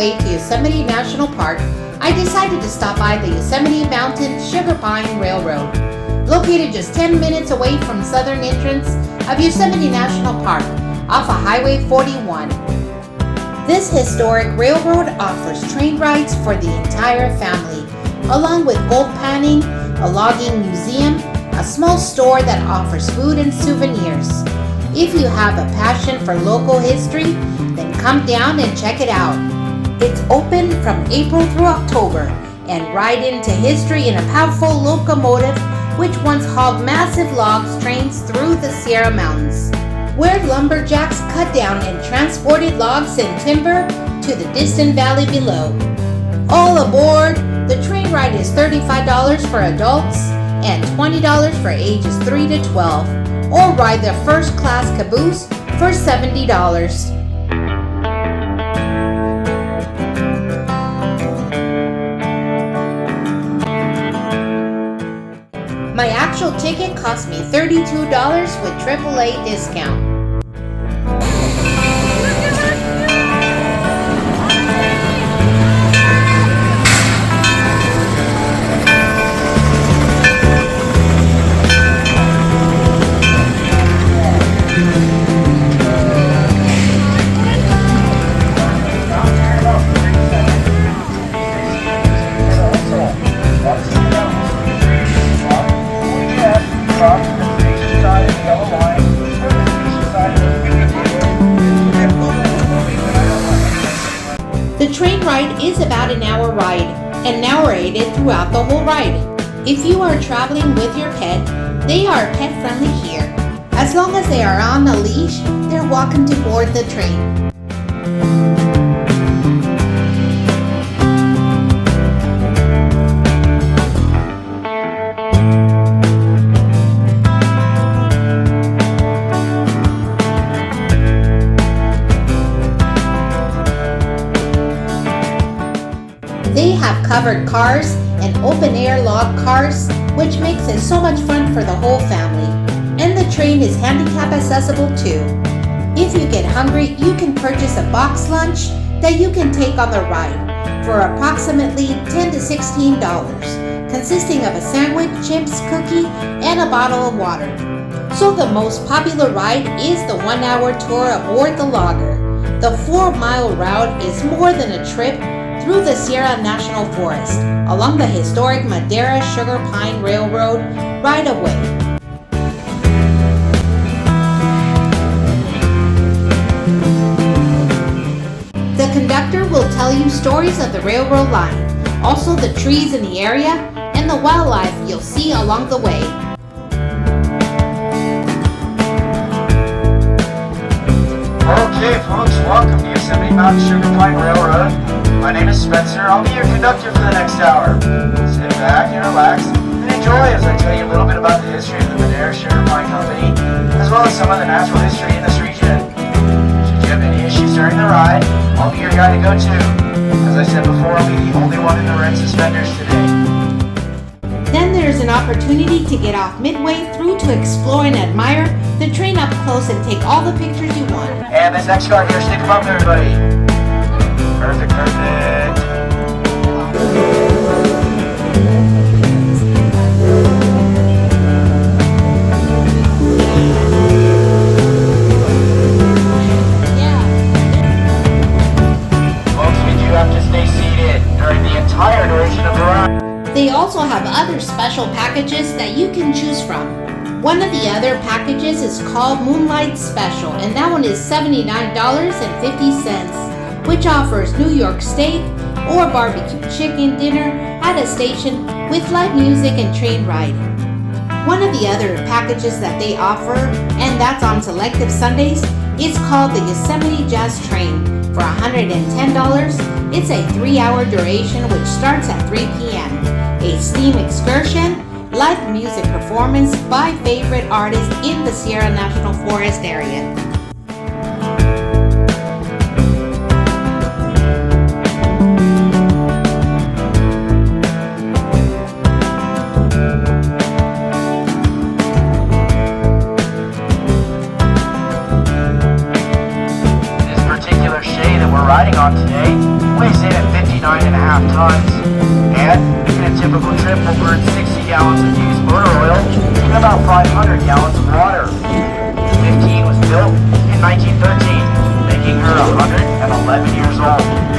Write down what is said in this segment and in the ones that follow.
way to Yosemite National Park, I decided to stop by the Yosemite Mountain Sugar Pine Railroad. Located just 10 minutes away from southern entrance of Yosemite National Park, off of Highway 41. This historic railroad offers train rides for the entire family, along with gold panning, a logging museum, a small store that offers food and souvenirs. If you have a passion for local history, then come down and check it out. It's open from April through October and ride into history in a powerful locomotive which once hauled massive logs trains through the Sierra Mountains, where lumberjacks cut down and transported logs and timber to the distant valley below. All aboard! The train ride is $35 for adults and $20 for ages 3 to 12, or ride the first class caboose for $70. My actual ticket cost me $32 with AAA discount. The train ride is about an hour ride and narrated throughout the whole ride. If you are traveling with your pet, they are pet friendly here. As long as they are on a leash, they're welcome to board the train. They have covered cars and open-air log cars, which makes it so much fun for the whole family. And the train is handicap accessible too. If you get hungry, you can purchase a box lunch that you can take on the ride for approximately $10 to $16, consisting of a sandwich, chips, cookie, and a bottle of water. So the most popular ride is the 1-hour tour aboard the logger. The 4-mile route is more than a trip through the Sierra National Forest, along the historic Madera Sugar Pine Railroad right away. The conductor will tell you stories of the railroad line, also the trees in the area, and the wildlife you'll see along the way. Okay folks, welcome to Yosemite Mountain Sugar Pine Railroad. My name is Spencer. I'll be your conductor for the next hour. Sit back and relax and enjoy as I tell you a little bit about the history of the Madera Sugar Pine Company, as well as some of the natural history in this region. Should you have any issues during the ride, I'll be your guy to go to. As I said before, I'll be the only one in the red suspenders today. Then there's an opportunity to get off midway through to explore and admire the train up close and take all the pictures you want. And this next car here, stick them up everybody. Perfect, perfect. Folks, we do have to stay seated during the entire duration of the ride. They also have other special packages that you can choose from. One of the other packages is called Moonlight Special, and that one is $79.50. Which offers New York steak or barbecue chicken dinner at a station with live music and train ride. One of the other packages that they offer, and that's on selective Sundays, is called the Yosemite Jazz Train for $110. It's a 3-hour duration which starts at 3 p.m. A steam excursion, live music performance by favorite artists in the Sierra National Forest area. riding on today weighs in at 59.5 tons, and in a typical trip will burn 60 gallons of used motor oil and about 500 gallons of water. 15 was built in 1913, making her 111 years old.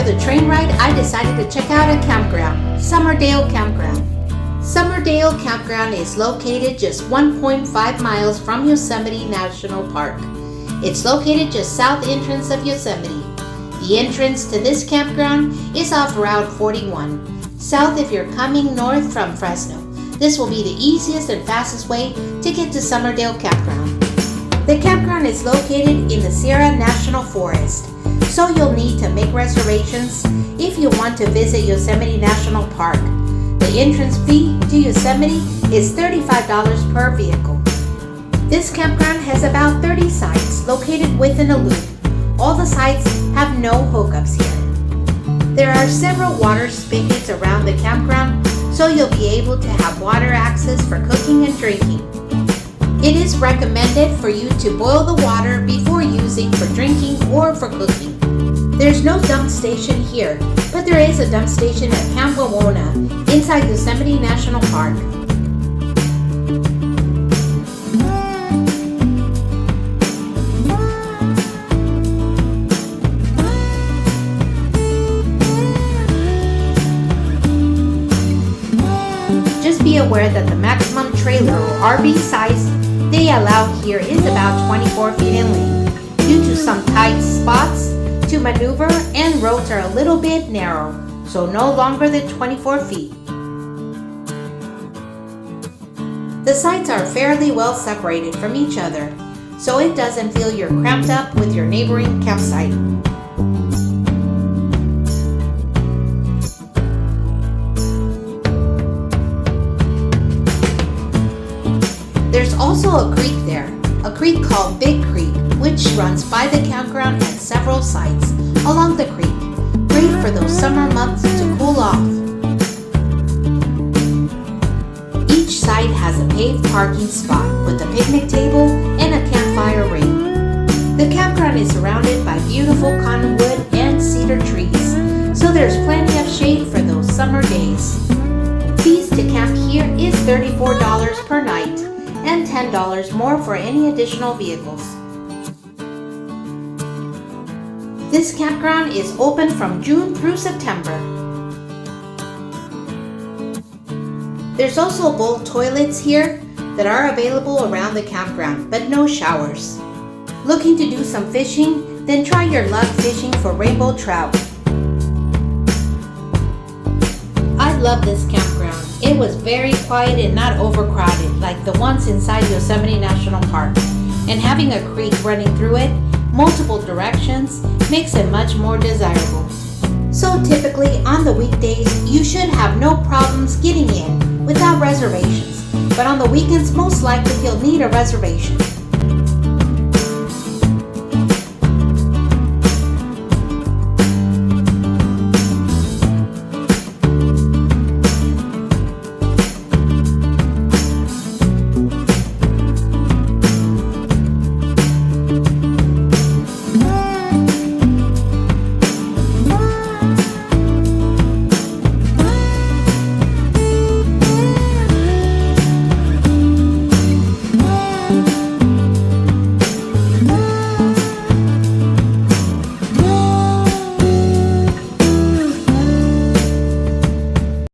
the train ride, I decided to check out a campground, Summerdale Campground. Summerdale Campground is located just 1.5 miles from Yosemite National Park. It's located just south entrance of Yosemite. The entrance to this campground is off Route 41, south if you're coming north from Fresno. This will be the easiest and fastest way to get to Summerdale Campground. The campground is located in the Sierra National Forest, so you'll need to make reservations if you want to visit Yosemite National Park. The entrance fee to Yosemite is $35 per vehicle. This campground has about 30 sites located within a loop. All the sites have no hookups here. There are several water spigots around the campground, so you'll be able to have water access for cooking and drinking. It is recommended for you to boil the water before using for drinking or for cooking. There's no dump station here, but there is a dump station at Camp Wawona inside Yosemite National Park. Just be aware that the maximum trailer or RV size they allow here is about 24 feet in length. Due to some tight spots to maneuver and roads are a little bit narrow, so no longer than 24 feet. The sites are fairly well separated from each other, so it doesn't feel you're cramped up with your neighboring campsite. There's also a creek there, a creek called Big Creek, which runs by the campground at several sites along the creek, great for those summer months to cool off. Each site has a paved parking spot with a picnic table and a campfire ring. The campground is surrounded by beautiful cottonwood and cedar trees, so there's plenty of shade for those summer days. Fees to camp here is $34 per night and $10 more for any additional vehicles. This campground is open from June through September. There's also bowl toilets here that are available around the campground, but no showers. Looking to do some fishing? Then try your luck fishing for rainbow trout. I love this campground. It was very quiet and not overcrowded like the ones inside Yosemite National Park. And having a creek running through it, multiple directions, makes it much more desirable. So typically on the weekdays, you should have no problems getting in without reservations. But on the weekends, most likely you'll need a reservation.